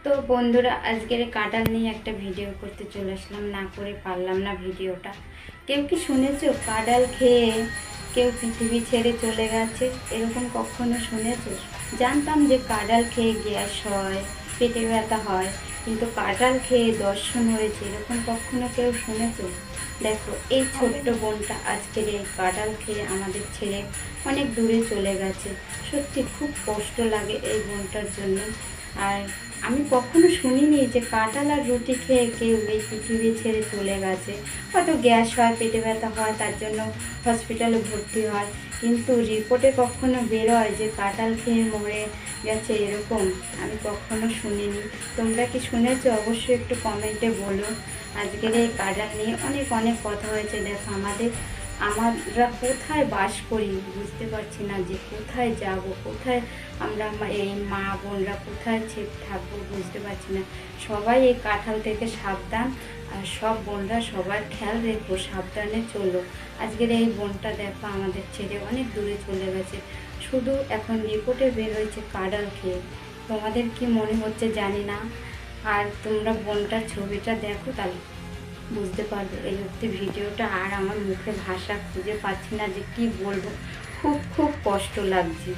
তো বন্ধুরা, আজকের কাঁঠাল নিয়ে একটা ভিডিও করতে চলে আসলাম, না করে পারলাম না ভিডিওটা। কেউ কি শুনেছো কাঁঠাল খেয়ে কেউ পৃথিবী ছেড়ে চলে গেছে? এরকম কখনো শুনেছো? জানতাম যে কাঁঠাল খেয়ে গ্যাস হয়, পেটে ব্যথা হয়, কিন্তু কাঁঠাল খেয়ে দর্শন হয়েছে এরকম কখনো কেউ শুনেছো? দেখো, এই ছোট্ট বোনটা আজকের এই কাঁঠাল খেয়ে আমাদের ছেড়ে অনেক দূরে চলে গেছে। সত্যি খুব কষ্ট লাগে এই বোনটার জন্য। আর আমি কখনো শুনিনি যে কাঁঠাল আর রুটি খেয়ে কেউ এই পৃথিবী ছেড়ে চলে গেছে। হয়তো গ্যাস হয়, পেটে ব্যথা হয়, তার জন্য হসপিটালে ভর্তি হয়, কিন্তু রিপোর্টে কখনো বেরোয় যে কাঁঠাল খেয়ে মরে গেছে এরকম আমি কখনো শুনিনি। তোমরা কি শুনেছো? অবশ্যই একটু কমেন্টে বলো। আজকের এই কাঁঠাল নিয়ে অনেক অনেক কথা হয়েছে। দেখো, আমরা কোথায় বাস করি বুঝতে পারছি না, যে কোথায় যাব, কোথায় আমরা এই মা বোনরা কোথায় থাকবো বুঝতে পারছি না। সবাই এই কাঁঠাল থেকে সাবধান, আর সব বোনরা সবার খেয়াল রেখো, সাবধানে চলো। আজকের এই বোনটা দেখো আমাদের ছেড়ে অনেক দূরে চলে গেছে, শুধু এখন রিপোর্টে বের হয়েছে কাঁঠাল খেয়ে। তোমাদের কি মনে হচ্ছে জানি না। আর তোমরা বোনটার ছবিটা দেখো, তাহলে বুঝতে পারবে। এই অবধি ভিডিওটা আর আমার মুখে ভাষা খুঁজে পাচ্ছি না যে কি বলবো। খুব খুব কষ্ট লাগছে।